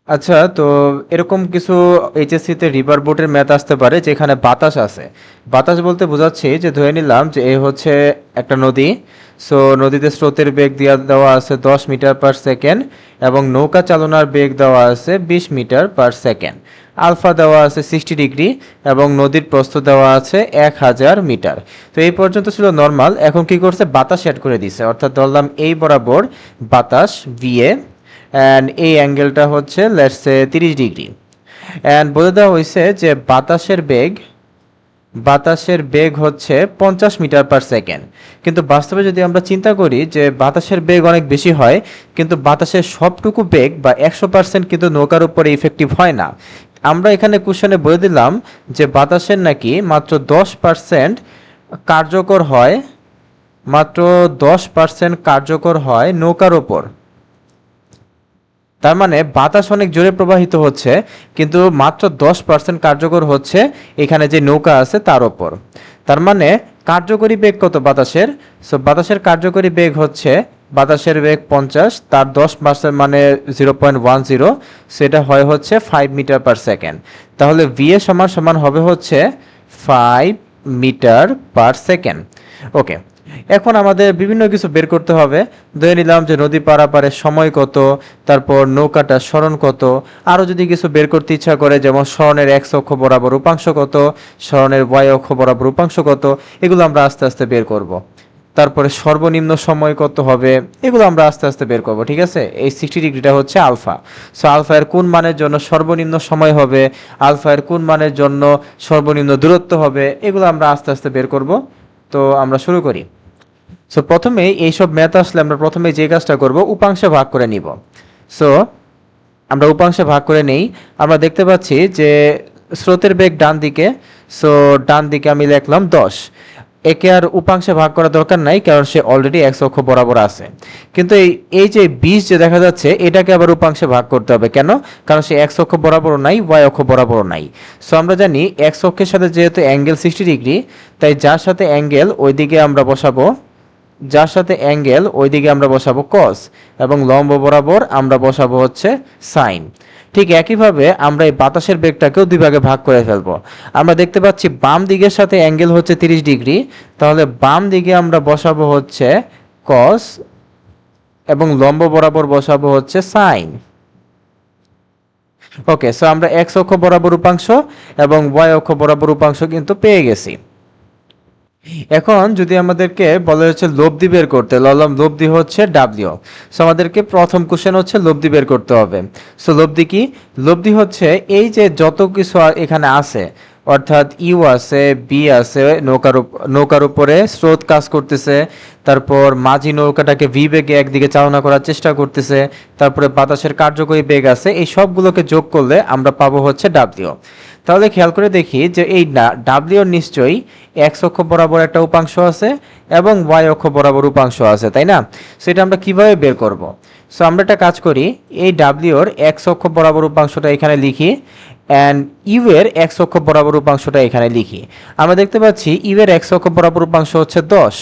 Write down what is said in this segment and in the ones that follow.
আচ্ছা, তো এরকম কিছু এইচএসসিতে রিভার বোটের ম্যাথ আসতে পারে যেখানে বাতাস আছে। বাতাস বলতে বোঝাচ্ছি যে ধরে নিলাম যে এ হচ্ছে একটা নদী। সো নদীতে স্রোতের বেগ দেওয়া আছে 10 মিটার পার সেকেন্ড এবং নৌকা চালনার বেগ দেওয়া আছে 20 মিটার পার সেকেন্ড। আলফা দেওয়া আছে 60 ডিগ্রি এবং নদীর প্রস্থ দেওয়া আছে 1000 মিটার। তো এই পর্যন্ত ছিল নর্মাল। এখন কি করছে, বাতাস অ্যাড করে দিছে, অর্থাৎ ধরলাম এই বরাবর বাতাস ভিএ অ্যান্ড এই অ্যাঙ্গেলটা হচ্ছে লেটস সে 30 ডিগ্রি। অ্যান্ড বলে দেওয়া হয়েছে যে বাতাসের বেগ হচ্ছে 50 মিটার পার সেকেন্ড। কিন্তু বাস্তবে যদি আমরা চিন্তা করি যে বাতাসের বেগ অনেক বেশি হয়, কিন্তু বাতাসের সবটুকু বেগ বা 100% কিন্তু নৌকার উপরে ইফেক্টিভ হয় না। আমরা এখানে কোশ্চেনে বলে দিলাম যে বাতাসের নাকি কার্যকর হয় মাত্র 10% কার্যকর হয় নৌকার ওপর। তার মানে বাতাস অনেক জোরে প্রবাহিত হচ্ছে, কিন্তু মাত্র 10% কার্যকর হচ্ছে এখানে যে নৌকা আছে তার ওপর। তার মানে কার্যকরী বেগ কত বাতাসের? সো বাতাসের কার্যকরী বেগ হচ্ছে, বাতাসের বেগ 50, তার 10% মানে 0.10, সেটা হয় হচ্ছে 5 মিটার পার সেকেন্ড। তাহলে ভি এ সমান সমান হবে হচ্ছে 5 মিটার পার সেকেন্ড। ওকে, এখন আমাদের বিভিন্ন কিছু বের করতে হবে। ধরে নিলাম যে নদী পারাপারের সময় কত, তারপর নৌকাটা সরণ কত, আরও যদি কিছু বের করতে ইচ্ছা করে যেমন সরণের এক্স অক্ষ বরাবর উপাংশ কত, সরণের ওয়াই অক্ষ বরাবর উপাংশ কত, এগুলো আমরা আস্তে আস্তে বের করব। তারপরে সর্বনিম্ন সময় কত হবে, এগুলো আমরা আস্তে আস্তে বের করব। ঠিক আছে, এই 60 ডিগ্রিটা হচ্ছে আলফা। সো আলফা এর কোন মানের জন্য সর্বনিম্ন সময় হবে, আলফা এর কোন মানের জন্য সর্বনিম্ন দূরত্ব হবে, এগুলো আমরা আস্তে আস্তে বের করব। তো আমরা শুরু করি। সো প্রথমে এইসব ম্যাথ আসলে আমরা প্রথমে যে কাজটা করব, উপাংশে ভাগ করে নিব। সো আমরা উপাংশে ভাগ করে নেই। আমরা দেখতে পাচ্ছি যে স্রোতের বেগ ডান দিকে। সো ডান দিকে আমি লিখলাম 10। একে আর উপাংশে ভাগ করার দরকার নাই, কারণ সে অলরেডি এক্স অক্ষ বরাবর আছে। কিন্তু এই এই যে 20 যে দেখা যাচ্ছে, এটাকে আবার উপাংশে ভাগ করতে হবে। কেন? কারণ সে এক্স অক্ষ বরাবরও নাই, ওয়াই অক্ষ বরাবরও নাই। সো আমরা জানি এক্স অক্ষের সাথে যেহেতু অ্যাঙ্গেল 60 ডিগ্রি, তাই যার সাথে অ্যাঙ্গেল ওইদিকে আমরা বসাবো, যার সাথে অ্যাঙ্গেল ওইদিকে আমরা বসাবো কস, এবং লম্ব বরাবর আমরা বসাবো হচ্ছে সাইন। ঠিক একইভাবে আমরা এই বাতাসের বেগটাকেও দুই ভাগে ভাগ করে ফেলবো। আমরা দেখতে পাচ্ছি বাম দিকের সাথে অ্যাঙ্গেল হচ্ছে 30 ডিগ্রি, তাহলে বাম দিকে আমরা বসাবো হচ্ছে কস এবং লম্ব বরাবর বসাবো হচ্ছে সাইন। ওকে, সো আমরা এক্স অক্ষ বরাবর উপাংশ এবং ওয়াই অক্ষ বরাবর উপাংশ কিন্তু পেয়ে গেছি। এখন যদি আমাদেরকে বলা হচ্ছে লব্ধি বের করতে, লব্ধি হচ্ছে ডাব্লিউ। সো আমাদেরকে প্রথম কোশ্চেন হচ্ছে লব্ধি বের করতে হবে। সো লব্ধি কি? লব্ধি হচ্ছে এই যে যত কিছু এখানে আছে, অর্থাৎ ইউ আছে, বি আছে, নৌকার উপরে স্রোত কাজ করতেছে, তারপর মাঝি নৌকাটাকে ভি বেগে একদিকে চালনা করার চেষ্টা করতেছে, তারপরে বাতাসের কার্যকরী বেগ আছে, এই সবগুলোকে যোগ করলে আমরা পাবো হচ্ছে ডাব্লিউ। তাহলে খেয়াল করে দেখি যে এই ডাব্লিউর নিশ্চয়ই এক্স অক্ষ বরাবর একটা উপাংশ আছে এবং ওয়াই অক্ষ বরাবর উপাংশ আছে, তাই না? সেটা আমরা কিভাবে বের করব? সো আমরা একটা কাজ করি, এই ডাব্লিউর এক্স অক্ষ বরাবর উপাংশটা এখানে লিখি অ্যান্ড ইউ এর এক্স অক্ষ বরাবর উপাংশটা এখানে লিখি। আমরা দেখতে পাচ্ছি ইউ এর এক্স অক্ষ বরাবর উপাংশ হচ্ছে 10।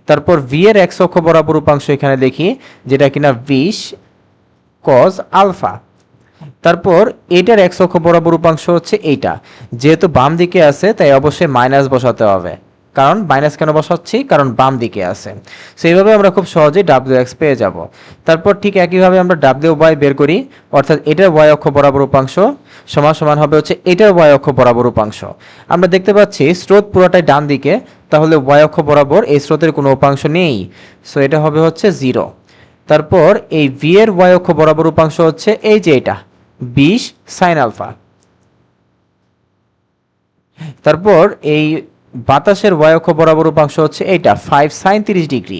তারপর ভি এর এক্স অক্ষ বরাবর উপাংশ এখানে লিখি, যেটা কিনা 20 কজ আলফা। তারপর এটার এক্স অক্ষ বরাবর উপাংশ হচ্ছে এইটা, যেহেতু বাম দিকে আছে তাই অবশ্যই মাইনাস বসাতে হবে। কারণ মাইনাস কেন বসাচ্ছি? কারণ বাম দিকে আছে। সেইভাবে আমরা খুব সহজেই ডাব্লিউ এক্স পেয়ে যাব। তারপর ঠিক একইভাবে আমরা ডাব্লিউ ওয়াই বের করি, অর্থাৎ এটার ওয়াই অক্ষ বরাবর উপাংশ সমান সমান হবে হচ্ছে এটার ওয়াই অক্ষ বরাবর উপাংশ। আমরা দেখতে পাচ্ছি স্রোত পুরোটাই ডান দিকে, তাহলে ওয়াই অক্ষ বরাবর এই স্রোতের কোনো উপাংশ নেই। সো এটা হবে হচ্ছে 0। তারপর এই ভি এর ওয়াই অক্ষ বরাবর উপাংশ হচ্ছে এই যে এটা 20 সাইন আলফা। তারপর এই বাতাসের ওয়াই অক্ষ বরাবর উপাংশ হচ্ছে এইটা 5 সাইন 30 ডিগ্রি।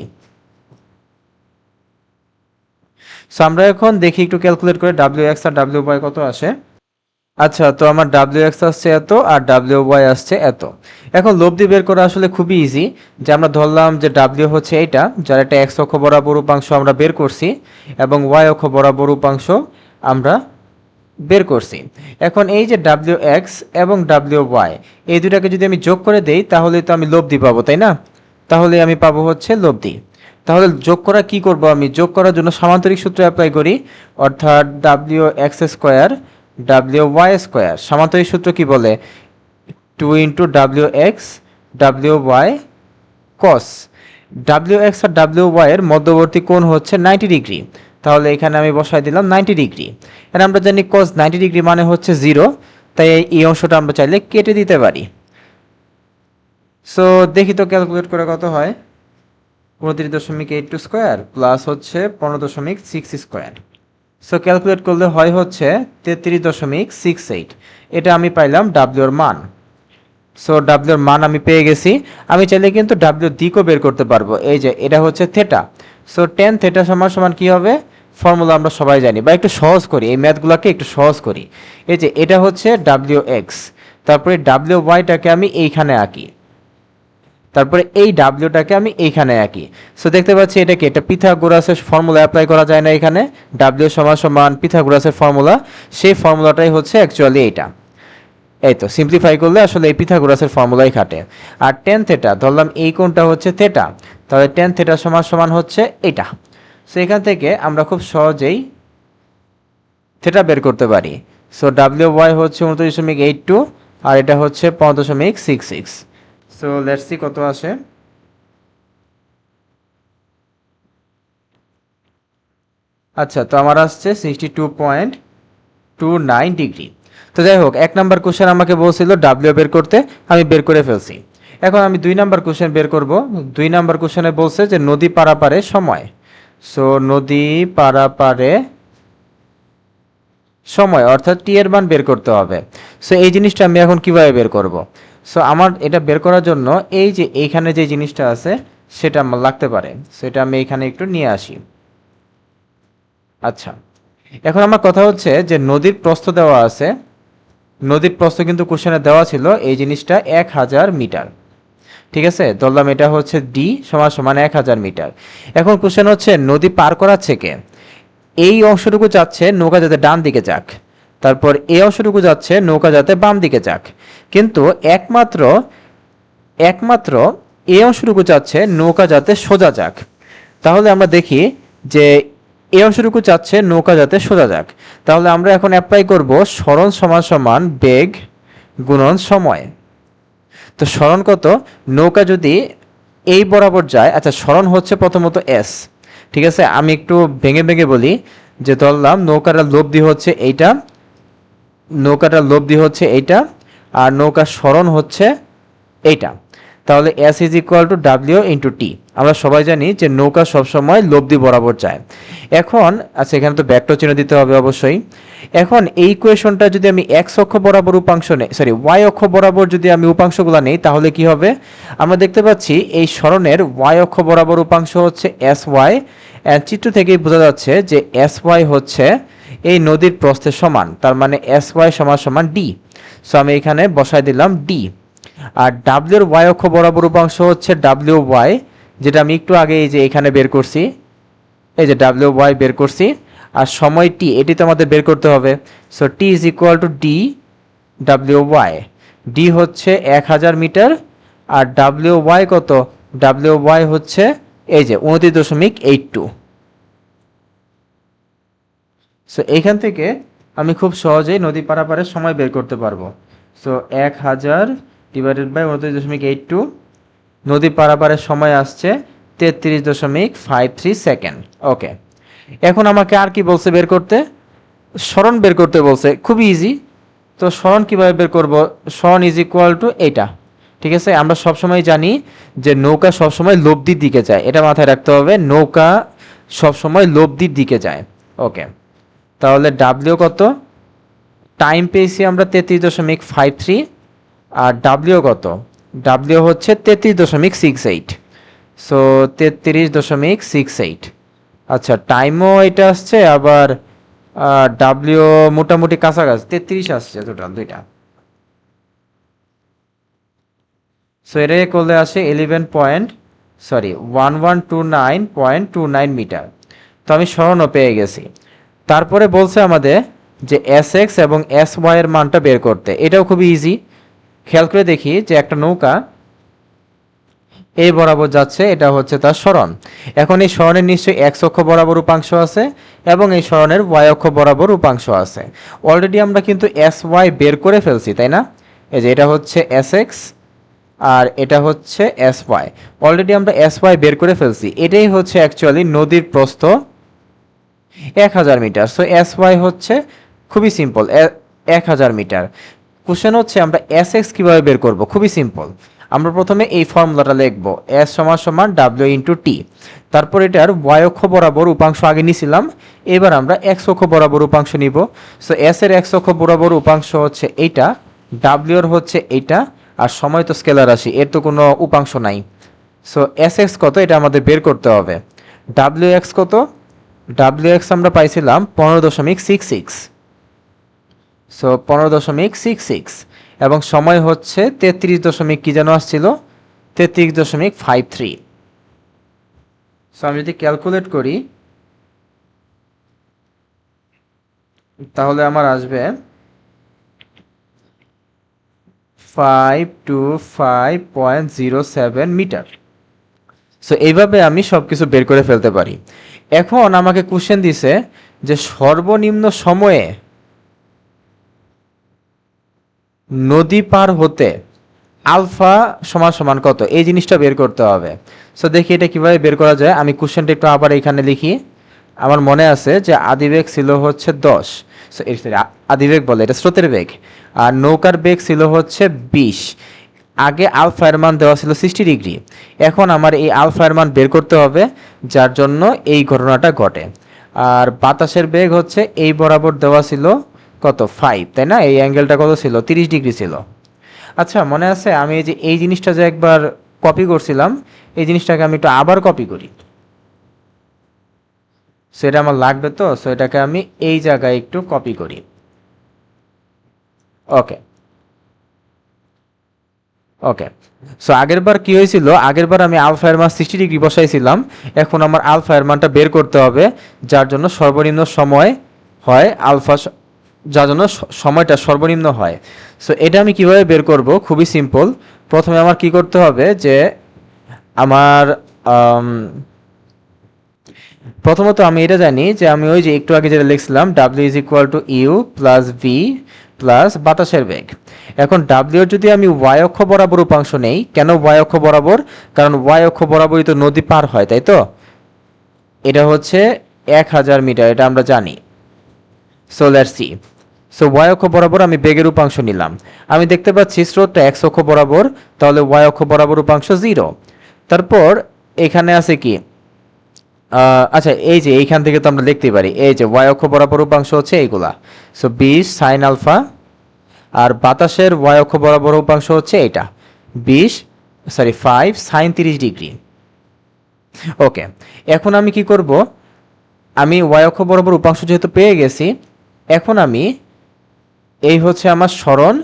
সো আমরা এখন দেখি একটু ক্যালকুলেট করে ডাব্লিউ এক্স আর ডাব্লিউ ওয়াই কত আসে। আচ্ছা, তো আমার ডাব্লিউ এক্স আসছে এত আর ডাব্লিউ ওয়াই আসছে এত। এখন লব্ধি বের করা আসলে খুবই ইজি। যে আমরা ধরলাম যে ডাব্লিউ হচ্ছে এইটা, যার একটা এক্স অক্ষ বরাবর উপাংশ আমরা বের করছি এবং ওয়াই অক্ষ বরাবর উপাংশ আমরা বের করছি। এখন এই যে ডাব্লিউ এক্স এবং ডাব্লিউ ওয়াই, এই দুটাকে যদি আমি যোগ করে দেই তাহলে তো আমি লব্ধি পাবো, তাই না? তাহলে আমি পাবো হচ্ছে লব্ধি। তাহলে যোগ করা কি করব, আমি যোগ করার জন্য সামান্তরিক সূত্র অ্যাপ্লাই করি, অর্থাৎ W X square W Y square. সামান্তরিক সূত্র কি বলে, 2 W X W Y cos. W X আর ডাব্লিউ ওয়াই এর মধ্যবর্তী কোণ হচ্ছে 90 ডিগ্রি, তাহলে এখানে আমি বসাই দিলাম 90 ডিগ্রি। আর আমরা জানি কস 90 ডিগ্রি মানে হচ্ছে 0, তাই এই অংশটা আমরা চাইলে কেটে দিতে পারি। সো দেখি তো ক্যালকুলেট করে কত হয়, 29.82 স্কোয়ার প্লাস হচ্ছে 15.6 স্কোয়ার। সো ক্যালকুলেট করলে হয় হচ্ছে 33.68। এটা আমি পাইলাম ডাব্লিউর মান। সো ডাব্লিউর মান আমি পেয়ে গেছি। আমি চাইলে কিন্তু ডাব্লিউ দিকও বের করতে পারবো, এই যে এটা হচ্ছে থেটা। সো টেন থেটা সমান সমান কি হবে, ফর্মুলা আমরা সবাই জানি, বা একটু সহজ করি, এই ম্যাথগুলোকে একটু সহজ করি। এই যে এটা হচ্ছে ডাব্লিউ এক্স, তারপরে ডাব্লিউ ওয়াইটাকে আমি এইখানে আঁকি, তারপরে এই ডাব্লিউটাকে আমি এইখানে আঁকি। সো দেখতে পাচ্ছি এটা কি, এটা পিথাগোরাসের ফর্মুলা অ্যাপ্লাই করা যায় না এখানে, ডাব্লিউ সমান সমান পিথাগোরাসের ফর্মুলা, সেই ফর্মুলাটাই হচ্ছে অ্যাকচুয়ালি এইটা। এই তো সিম্পলিফাই করলে আসলে এই পিথাগোরাসের ফর্মুলাই খাটে। আর টেন থেটা ধরলাম এই কোণটা হচ্ছে থেটা, তাহলে টেন থেটা সমান সমান হচ্ছে এটা। সো এখান থেকে আমরা খুব সহজেই থেটা বের করতে পারি। সো ডাব্লিউ ওয়াই হচ্ছে 29.82 আর এটা হচ্ছে 15.66। সো লেটস সি কত আসে। আচ্ছা, তো আমার আসছে 62.29 ডিগ্রি। তো যাই হোক, 1 নাম্বার কোশ্চেন আমাকে বলছিল ডাব্লিউ বের করতে, আমি বের করে ফেলছি। এখন আমি 2 নাম্বার কোশ্চেন বের করব। 2 নাম্বার কোশ্চেনে বলছে যে নদী পারাপারে সময়। সো নদী পারাপারে সময় অর্থাৎ টি এর মান বের করতে হবে। সো এই জিনিসটা আমি এখন কিভাবে বের করব। সো আমার এটা বের করার জন্য এই যে এইখানে যে জিনিসটা আছে সেটা আমার লাগতে পারে, সেটা আমি এখানে একটু নিয়ে আসি। আচ্ছা, এখন আমার কথা হচ্ছে যে নদীর প্রস্থ দেওয়া আছে, নদীর প্রস্থ কিন্তু কোশ্চেনে দেওয়া ছিল এই জিনিসটা 1000 মিটার। ঠিক আছে, ধরলাম এটা হচ্ছে ডি সমান সমান 1000 মিটার। এখন কোশ্চেন হচ্ছে নদী পার করাচ্ছে কে, এই অংশটুকু যাচ্ছে নৌকা যাতে ডান দিকে যাক, তারপর এই অংশটুকু যাচ্ছে নৌকা যাতে বাম দিকে যাক, কিন্তু একমাত্র একমাত্র এই অংশটুকু যাচ্ছে নৌকা যাতে সোজা যাক। তাহলে আমরা দেখি যে এই অংশটুকু চাচ্ছে নৌকা যাতে সোজা যাক, তাহলে আমরা এখন অ্যাপ্লাই করব সরণ সমান সমান বেগ গুণন সময়। তো সরণ কত, নৌকা যদি এই বরাবর যায়, আচ্ছা সরণ হচ্ছে প্রথমত এস। ঠিক আছে, আমি একটু ভেঙে ভেঙে বলি, যে ধরলাম নৌকাটার লব্ধি হচ্ছে এইটা, নৌকাটার লব্ধি হচ্ছে এইটা, আর নৌকার সরণ হচ্ছে এইটা। তাহলে S is equal to W into T. আমরা সবাই জানি যে নৌকা সবসময় লব্ধি বরাবর যায়। এখন আচ্ছা, এখানে তো ব্যাকটো চিহ্ন দিতে হবে অবশ্যই। এখন এই ইকুয়েশনটা যদি আমি এক্স অক্ষ বরাবর উপাংশ নেই, সরি ওয়াই অক্ষ বরাবর যদি আমি উপাংশগুলো নেই, তাহলে কি হবে, আমরা দেখতে পাচ্ছি এই সরণের ওয়াই অক্ষ বরাবর উপাংশ হচ্ছে এস ওয়াই। চিত্র থেকেই বোঝা যাচ্ছে যে এস ওয়াই হচ্ছে এই নদীর প্রস্থের সমান, তার মানে এস ওয়াই সমান সমান ডি। সো আমি এখানে বসাই দিলাম ডি। আর ডাব্লিউর ওয়াই অক্ষ বরাবর উপাংশ হচ্ছে ডাব্লিউ ওয়াই, যেটা আমি একটু আগে এই যে এখানে বের করছি, এই যে ডাব্লিউ ওয়াই বের করছি। আর সময় টি, এটি তো আমাদের বের করতে হবে। So T is equal to D W Y. D হচ্ছে 1000 মিটার, আর ডাব্লিউ ওয়াই কত, ডাব্লিউ ওয়াই হচ্ছে এই যে 29.82। সো এইখান থেকে আমি খুব সহজেই নদী পারাপারের সময় বের করতে পারবো। সো 1000 ডিভাইডেড বাই 29.82, নদী পারাপারের সময় আসছে 33.53 সেকেন্ড। ওকে, এখন আমাকে আর কি বলছে বের করতে, সরণ বের করতে বলছে, খুবই ইজি। তো সরণ কিভাবে বের করব, সরণ ইজ ইকুয়াল টু এইটা। ঠিক আছে, আমরা সবসময় জানি যে নৌকা সবসময় লব্ধির দিকে যায়, এটা মাথায় রাখতে হবে, নৌকা সবসময় লব্ধির দিকে যায়। ওকে, তাহলে ডাব্লিউ কত, টাইম পেয়েছি আমরা 33.53, আর ডাব্লিউ কত, ডাব্লিউ হচ্ছে 33.68। সো 33.68। আচ্ছা, টাইমও এটা আসছে, আবার ডাব্লিউ মোটামুটি কাছাকাছি 33 আসছে টোটাল দুইটা। সো এটা করলে আসে 11.1129.29 মিটার। তো আমি সরণও পেয়ে গেছি। তারপরে বলছে আমাদের যে এস এক্স এবং এস ওয়াই এর মানটা বের করতে, এটাও খুবই ইজি। খেয়াল করে দেখি যে একটা নৌকা এই বরাবর যাচ্ছে, এটা হচ্ছে তার সরণ। এখন এই সরণের নিশ্চয়ই এক্স অক্ষ বরাবর উপাংশ আছে এবং এই সরণের ওয়াই অক্ষ বরাবর উপাংশ আছে। অলরেডি আমরা কিন্তু এস ওয়াই বের করে ফেলছি, তাই না? এই যে এটা হচ্ছে এস এক্স আর এটা হচ্ছে এস ওয়াই। অলরেডি আমরা এস ওয়াই বের করে ফেলছি। এটাই হচ্ছে অ্যাকচুয়ালি নদীর প্রস্থ 1000 মিটার। সো এস ওয়াই হচ্ছে খুবই সিম্পল, 1000 মিটার। কোশ্চেন হচ্ছে আমরা এস এক্স কীভাবে বের করব? খুবই সিম্পল। আমরা প্রথমে এই ফর্মুলাটা লিখব, এস সমান সমান ডাব্লিউ ইন্টু টি। তারপর এটার ওয়াই অক্ষ বরাবর উপাংশ আগে নিয়েছিলাম, এবার আমরা এক্স অক্ষ বরাবর উপাংশ নিব। সো এস এর এক্স অক্ষ বরাবর উপাংশ হচ্ছে এইটা, ডাব্লিউ এর হচ্ছে এইটা, আর সময় তো স্কেলার রাশি, এর তো কোনো উপাংশ নাই। সো এস এক্স কত এটা আমাদের বের করতে হবে। ডাব্লিউ এক্স কত? ডাব্লিউ এক্স আমরা পাইছিলাম 15.66। সো 15.66 এবং সময় হচ্ছে 33 দশমিক কি যেন আসছিল, 33.53। সো আমি যদি ক্যালকুলেট করি তাহলে আমার আসবে 525.07 মিটার। সো এইভাবে আমি সব কিছু বের করে ফেলতে পারি। এখন আমাকে কোশ্চেন দিছে যে সর্বনিম্ন সময়ে নদী পার হতে আলফা সমান সমান কত, এই জিনিসটা বের করতে হবে। সো দেখি এটা কিভাবে বের করা যায়। আমি কোশ্চেনটা একটু আবার এখানে লিখি। আমার মনে আছে যে আদিবেগ ছিল হচ্ছে 10। সো আদিবেগ বলে এটা স্রোতের বেগ, আর নৌকার বেগ ছিল হচ্ছে 20। আগে আলফা এর মান দেওয়া ছিল 60 ডিগ্রি। এখন আমার এই আলফা এর মান বের করতে হবে, যার জন্য এই ঘটনাটা ঘটে। আর বাতাসের বেগ হচ্ছে এই বরাবর দেওয়া ছিল কত, 5, তাই না? এই অ্যাঙ্গেলটা কত ছিল, 30 ডিগ্রি ছিল। আচ্ছা মনে আছে আমি এই যে এই জিনিসটা যে একবার কপি করছিলাম, এই জিনিসটাকে আমি একটু আবার কপি করি। সেটা আমার লাগবে তো, সো এটাকে আমি এই জায়গায় একটু কপি করি। ওকে ওকে। সো আগের বার কি হয়েছিল, আগের বার আমি আলফা এর মান 60 ডিগ্রি বসাইছিলাম। এখন আমার আলফা এর মানটা বের করতে হবে, যার জন্য সর্বনিম্ন সময় হয় আলফা, যার জন্য সময়টা সর্বনিম্ন হয়। সো এটা আমি কিভাবে বের করব? খুবই সিম্পল। প্রথমে আমার কি করতে হবে যে আমার প্রথমত আমি এটা জানি যে আমি ওই যে একটু আগে যেটা লিখছিলাম W is equal to U plus V plus বাতাসের বেগ। এখন ডাব্লিউর যদি আমি ওয়াই অক্ষ বরাবর উপাংশ নেই, কেন ওয়াই অক্ষ বরাবর? কারণ ওয়াই অক্ষ বরাবরই তো নদী পার হয়, তাই তো? এটা হচ্ছে 1000 মিটার, এটা আমরা জানি। So let's see. So Y অক্ষ বরাবর আমি বেগের উপাংশ নিলাম। আমি দেখতে পাচ্ছি স্রোতটা এক্স অক্ষ বরাবর, তাহলে ওয়াই অক্ষ বরাবর উপাংশ 0। তারপর এখানে আছে কি, আচ্ছা এই যে এইখান থেকে তো আমরা লিখতে পারি, এই যে ওয়াই অক্ষ বরাবর উপাংশ হচ্ছে এইগুলা। সো 20 সাইন আলফা, আর বাতাসের ওয়াই অক্ষ বরাবর উপাংশ হচ্ছে এটা 5 সাইন 30 ডিগ্রি। ওকে, এখন আমি কি করব, আমি ওয়াই অক্ষ বরাবর উপাংশ যেহেতু পেয়ে গেছি, এখন আমি এই হচ্ছে আমার সরণ।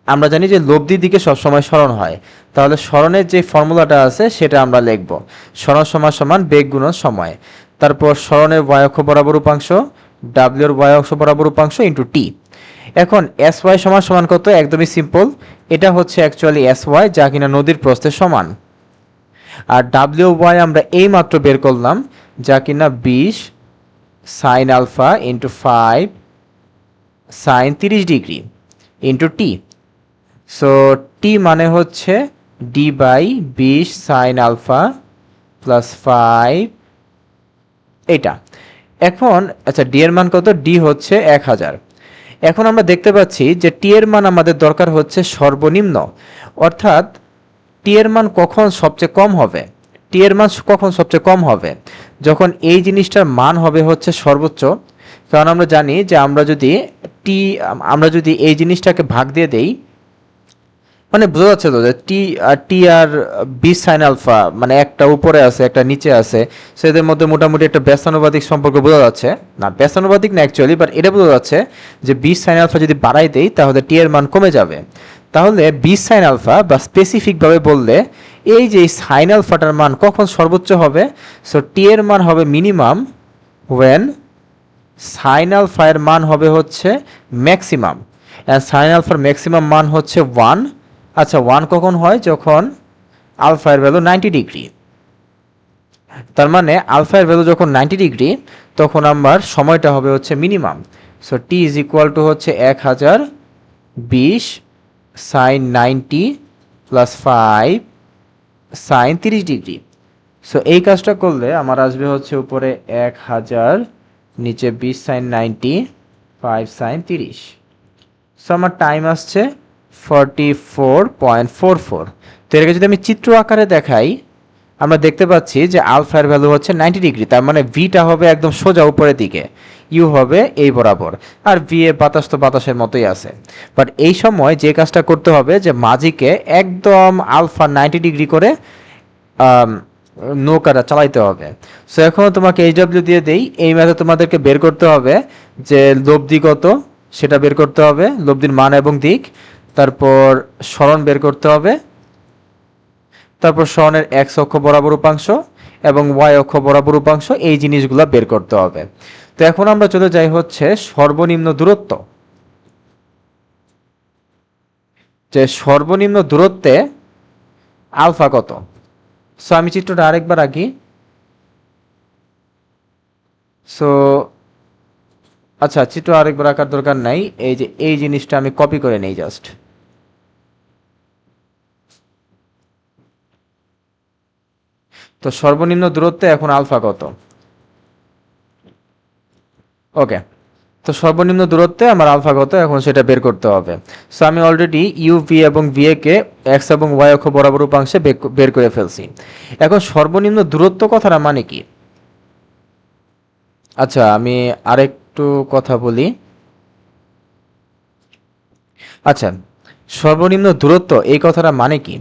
আমরা জানি যে লব্ধির দিকে সবসময় সরণ হয়, তাহলে সরণের যে ফর্মুলাটা আছে সেটা আমরা লিখব, সরণ সমান সমান বেগ গুণন সময়। তারপর সরণের ওয়াই অক্ষ বরাবর উপাংশ, ডাব্লিউ এর ওয়াই অক্ষ বরাবর উপাংশ ইন্টু টি। এখন এস ওয়াই সমান সমান কত? একদমই সিম্পল, এটা হচ্ছে অ্যাকচুয়ালি এস ওয়াই, যা কিনা নদীর প্রস্থের সমান। আর ডাব্লিউ ওয়াই আমরা এই মাত্র বের করলাম, যা কিনা 20 sine alpha into 5 sine 30 degree into T. So T মানে হচ্ছে D by 20 sine alpha plus 5 এটা। এখন আচ্ছা ডি এর মান কত? ডি হচ্ছে 1000। এখন আমরা দেখতে পাচ্ছি যে টি এর মান আমাদের দরকার হচ্ছে সর্বনিম্ন, অর্থাৎ টি এর মান কখন সবচেয়ে কম হবে? টি এর মান কখন সবচেয়ে কম হবে? যখন এই জিনিসটার মান হবে হচ্ছে সর্বোচ্চ। কারণ আমরা জানি যে আমরা যদি এই জিনিসটাকে ভাগ দিয়ে দেই, মানে বোঝা যাচ্ছে তো যে টি আর 20 সাইন আলফা, মানে একটা উপরে আছে একটা নিচে আছে, সো এদের মধ্যে মোটামুটি একটা ব্যস্তানুপাতিক সম্পর্ক বোঝা যাচ্ছে। না ব্যস্তানুপাতিক না অ্যাকচুয়ালি, বাট এটা বোঝা যাচ্ছে যে 20 সাইন আলফা যদি বাড়াই দেই তাহলে টি এর মান কমে যাবে। তাহলে 20 সাইন আলফা বা স্পেসিফিকভাবে বললে এই যে সাইন আলফাটার মান কখন সর্বোচ্চ হবে? সো টি এর মান হবে মিনিমাম ওয়েন সাইন আলফা এর মান হবে হচ্ছে ম্যাক্সিমাম, সাইন আলফার ম্যাক্সিমাম মান হচ্ছে 1। আচ্ছা 1 কখন হয়? যখন আলফা এর ভ্যালু 90 ডিগ্রি। তার মানে আলফা এর ভ্যালু যখন 90 ডিগ্রি তখন আমার সময়টা হবে হচ্ছে minimum. So T is equal to হচ্ছে 1020 sine 90 plus 5 sine 30 degree. So এই কাজটা করলে আমার আসবে হচ্ছে উপরে 1000, নিচে 20 সাইন 90, 5 সাইন 30। সো আমার টাইম আসছে 44.44। তো এটাকে যদি আমি চিত্র আকারে দেখাই, আমরা দেখতে পাচ্ছি যে আলফার ভ্যালু হচ্ছে 90 ডিগ্রি, তার মানে ভিটা হবে একদম সোজা উপরের দিকে, ইউ হবে এই বরাবর, আর ভি এ বাতাস তো বাতাসের মতোই আছে। বাট এই সময় যে কাজটা করতে হবে যে মাঝিকে একদম আলফা 90 ডিগ্রি করে নৌকাটা চালাইতে হবে। সো এখন তোমাকে এইচডব্লিউ দিয়ে দেই, এই ম্যাথে তোমাদেরকে বের করতে হবে যে লব্ধি কত সেটা বের করতে হবে, লব্ধির মান এবং দিক, তারপর সরণ বের করতে হবে, তারপর সরণের এক্স অক্ষ বরাবর উপাংশ এবং ওয়াই অক্ষ বরাবর উপাংশ, এই জিনিসগুলো বের করতে হবে। তো এখন আমরা চলে যাই হচ্ছে সর্বনিম্ন দূরত্ব, যে সর্বনিম্ন দূরত্বে আলফা কত। সো আমি চিত্রটা আরেকবার আঁকি। সো আচ্ছা, চিত্র আরেকবার আঁকার দরকার নাই, এই যে এই জিনিসটা আমি কপি করে নেই জাস্ট। তো সর্বনিম্ন দূরত্বে এখন আলফা কত, ওকে। তো সর্বনিম্ন দূরত্বে আমার আলফা কত এখন সেটা বের করতে হবে। সো আমি অলরেডি ইউ ভি এবং ভি এ কে এক্স এবং ওয়াই অক্ষ বরাবর উপাংশে বের করে ফেলছি। এখন সর্বনিম্ন দূরত্ব কথাটা মানে কি? আচ্ছা, আমি আরেকটু কথা বলি। আচ্ছা, সর্বনিম্ন দূরত্ব এই কথাটা মানে কি?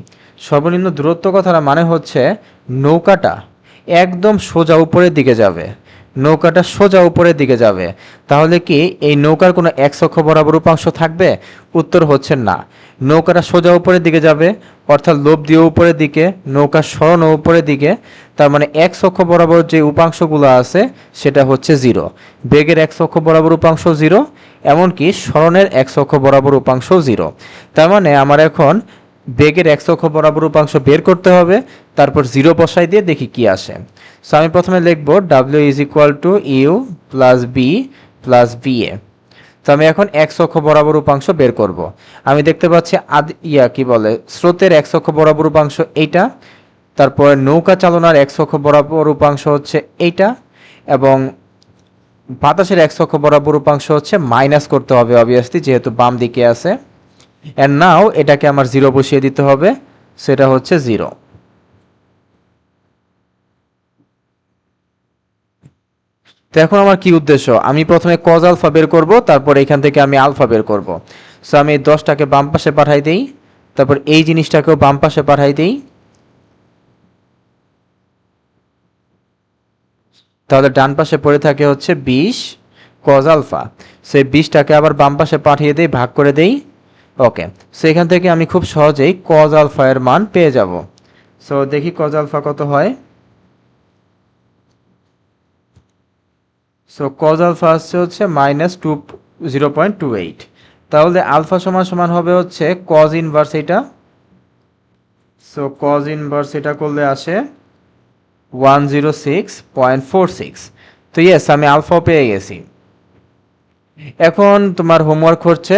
সর্বনিম্ন দূরত্ব কথাটা মানে হচ্ছে নৌকাটা একদম সোজা উপরের দিকে যাবে, নৌকাটা সোজা উপরের দিকে যাবে। তাহলে কি এই নৌকার কোনো এক্স অক্ষ বরাবর উপাংশ থাকবে? উত্তর হচ্ছে না। নৌকাটা সোজা উপরের দিকে যাবে, অর্থাৎ লোভ দিয়ে উপরের দিকে, নৌকার সরণ উপরের দিকে। তার মানে এক্স অক্ষ বরাবর যে উপাংশগুলো আছে সেটা হচ্ছে 0, বেগের এক্স অক্ষ বরাবর উপাংশ 0, এমনকি সরণের এক্স অক্ষ বরাবর উপাংশ 0। তার মানে আমার এখন বেগের এক্স অক্ষ বরাবর উপাংশ বের করতে হবে, তারপর 0 বসাই দিয়ে দেখি কি আসে। সো আমি প্রথমে লিখব W is equal to U plus B plus B A. তো আমি এখন এক্স অক্ষ বরাবর উপাংশ বের করব। আমি দেখতে পাচ্ছি কি বলে স্রোতের এক্স অক্ষ বরাবর উপাংশ এইটা, তারপর নৌকা চালনার এক্স অক্ষ বরাবর উপাংশ হচ্ছে এইটা, এবং বাতাসের এক্স অক্ষ বরাবর উপাংশ হচ্ছে মাইনাস করতে হবে অবভিয়াসলি, যেহেতু বাম দিকে আছে। এন্ড নাও এটাকে আমার 0 বসিয়ে দিতে হবে, সেটা হচ্ছে 0। তো এখন আমার কি উদ্দেশ্য? আমি প্রথমে কজ আলফা বের করব, তারপর এখান থেকে আমি আলফা বের করব। সো আমি 10টাকে বাম পাশে পাঠাই দেই, তারপর এই জিনিসটাকেও বাম পাশে পাঠাই দেই। তাহলে ডান পাশে পড়ে থাকে হচ্ছে 20 কজ আলফা। সেই 20টাকে আবার বাম পাশে পাঠিয়ে দেই, ভাগ করে দেই। ওকে, সো এখান থেকে আমি খুব সহজেই কজ আলফা এর মান পেয়ে যাব। সো দেখি কজ আলফা কত হয়। সো কজ আলফা আসছে হচ্ছে -0.28। তাহলে আলফা সমান সমান হবে হচ্ছে কজ ইনভার্স এটা। সো কজ ইনভার্স এটা করলে আসে 106.46। তো ইয়েস, আমি আলফাও পেয়ে গেছি। এখন তোমার হোমওয়ার্ক হচ্ছে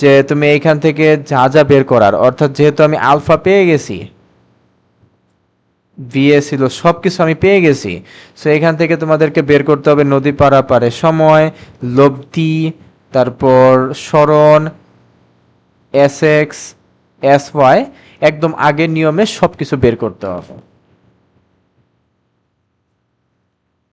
যে তুমি এইখান থেকে যা যা বের করার, অর্থাৎ যেহেতু আমি আলফা পেয়ে গেছি, ভিএ ছিল সব কিছু আমি পেয়ে গেছি, সো এখান থেকে তোমাদেরকে বের করতে হবে নদী পারাপারে সময়, লব্ধি, তারপর সরণ, এস এক্স, এস ওয়াই, একদম আগের নিয়মে সব কিছু বের করতে হবে।